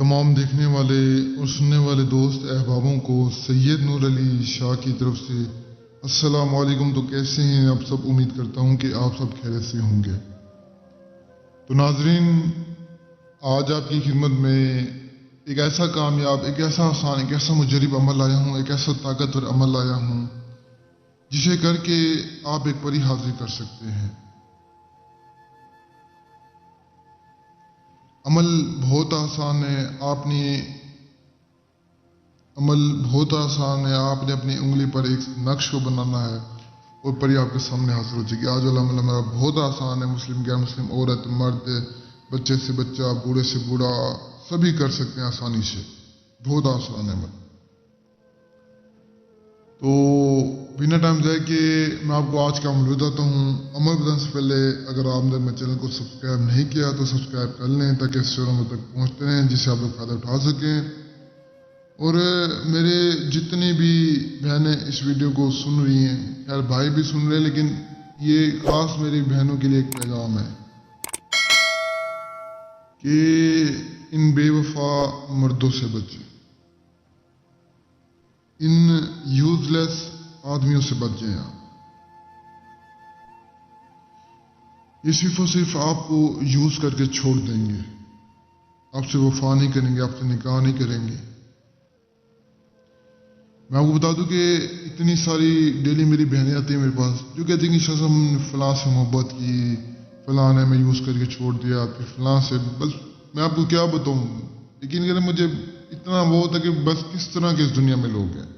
तमाम देखने वाले और सुनने वाले दोस्त अहबाबों को सैयद नूर अली शाह की तरफ से अस्सलाम वालेकुम। तो कैसे हैं आप सब? उम्मीद करता हूं कि आप सब खैरियत से होंगे। तो नाजरीन, आज आपकी खिदमत में एक ऐसा कामयाब, एक ऐसा आसान, एक ऐसा मुजरिब अमल लाया हूं, एक ऐसा ताकतवर अमल लाया हूं जिसे करके आप एक परी हासिल कर सकते हैं। अमल बहुत आसान है। आपने अपनी उंगली पर एक नक्श को बनाना है और परी आपके सामने हासिल हो जाएगी। आज वाला अमल हमारा बहुत आसान है। मुस्लिम गैर मुस्लिम, औरत मर्द, बच्चे से बच्चा, बूढ़े से बूढ़ा, सभी कर सकते हैं आसानी से। बहुत आसान है अमल। तो बिना टाइम जाए कि मैं आपको आज का अमल बताता हूँ। अमल बताने से पहले अगर आपने मेरे चैनल को सब्सक्राइब नहीं किया तो सब्सक्राइब कर लें ताकि इस चैनल तक पहुँचते रहें, जिससे आप लोग फ़ायदा उठा सकें। और मेरे जितनी भी बहनें इस वीडियो को सुन रही हैं, खैर भाई भी सुन रहे हैं, लेकिन ये खास मेरी बहनों के लिए एक पैगाम है कि इन बेवफा मर्दों से बचें, इन यूजलेस आदमियों से बच जाएं आप। ये सिर्फ और सिर्फ आपको यूज करके छोड़ देंगे, आपसे वफा नहीं करेंगे, आपसे निकाह नहीं करेंगे। मैं आपको बता दूं कि इतनी सारी डेली मेरी बहनें आती हैं मेरे पास जो कहती हैं कि शायद हमने फलां से मोहब्बत की, फलां ने मैं यूज़ करके छोड़ दिया, फिर फलां से। बस मैं आपको क्या बताऊं, लेकिन अगर मुझे इतना वो होता कि बस किस तरह के इस दुनिया में लोग हैं।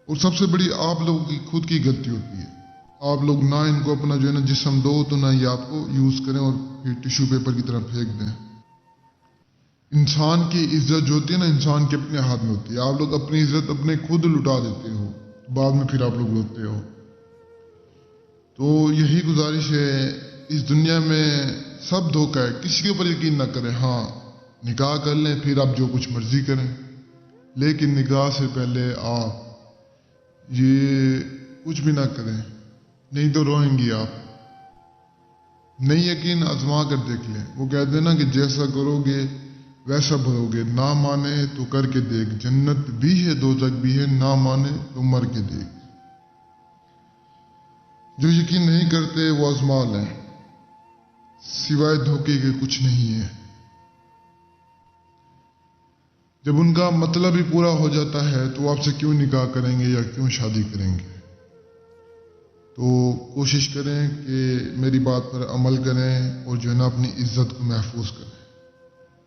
और सबसे बड़ी आप लोगों की खुद की गलती होती है। आप लोग ना इनको अपना जो है ना जिस्म दो, तो ना ये आपको यूज़ करें और फिर टिश्यू पेपर की तरह फेंक दें। इंसान की इज्जत जो होती है ना, इंसान के अपने हाथ में होती है। आप लोग अपनी इज्जत अपने खुद लुटा देते हो, बाद में फिर आप लोग रोते हो। तो यही गुजारिश है, इस दुनिया में सब धोखा है, किसी के ऊपर यकीन ना करें। हाँ, निकाह कर लें, फिर आप जो कुछ मर्जी करें, लेकिन निकाह से पहले आप ये कुछ भी ना करें, नहीं तो रोएंगी आप। नहीं यकीन आजमा कर देख लें। वो कहते हैं ना कि जैसा करोगे वैसा भरोगे। ना माने तो करके देख, जन्नत भी है दोजख भी है, ना माने तो मर के देख। जो यकीन नहीं करते वो आजमा लें, सिवाय धोखे के कुछ नहीं है। जब उनका मतलब ही पूरा हो जाता है तो आपसे क्यों निकाह करेंगे या क्यों शादी करेंगे। तो कोशिश करें कि मेरी बात पर अमल करें और जो है ना अपनी इज्जत को महफूज करें।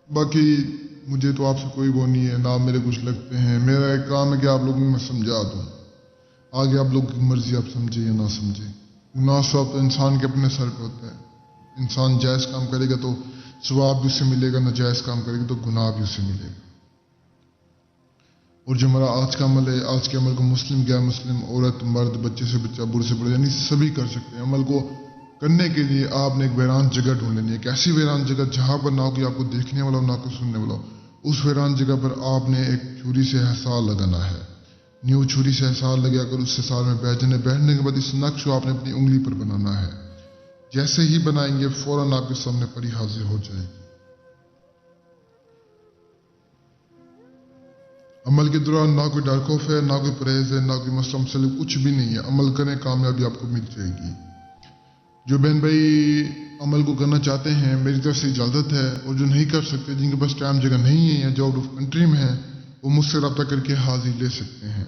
बाकी मुझे तो आपसे कोई वो नहीं है, ना मेरे कुछ लगते हैं। मेरा एक काम है कि आप लोगों को मैं समझा दूँ, आगे आप लोगों की मर्जी, आप समझे या ना समझे। गुनाह सब तो इंसान के अपने सर पे होता है। इंसान जायज़ काम करेगा तो सवाब भी उसे मिलेगा, नाजायज़ काम करेगा तो गुनाह भी उसे मिलेगा। और जो हमारा आज का अमल है, आज के अमल को मुस्लिम गैर मुस्लिम, औरत मर्द, बच्चे से बच्चा, बूढ़े से बूढ़ा, यानी सभी कर सकते हैं। अमल को करने के लिए आपने एक वीरान जगह ढूंढ लेनी है। एक ऐसी वीरान जगह जहां पर ना कि आपको देखने वाला हो ना कोई सुनने वाला हो। उस वीरान जगह पर आपने एक छुरी से हसार लगाना है। न्यू छुरी से हसार लगा कर उस हसार में बैठने के बाद इस नक्श को आपने अपनी उंगली पर बनाना है। जैसे ही बनाएंगे फौरन आपके सामने परी हाजिर हो जाएगी। अमल के दौरान ना कोई डर खौफ है, ना कोई परहेज है, ना कोई मसला मसले, कुछ भी नहीं है। अमल करें, कामयाबी आपको मिल जाएगी। जो बहन भाई अमल को करना चाहते हैं, मेरी तरफ से इजाज़त है। और जो नहीं कर सकते, जिनके पास टाइम जगह नहीं है या जो आउट ऑफ कंट्री में है, वो मुझसे रब्ता करके हाजिर ले सकते हैं।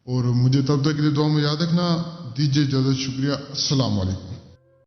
और मुझे तब तक के लिए दुआ में याद रखना। दीजिए इजाज़त। शुक्रिया। अस्सलाम वालेकुम।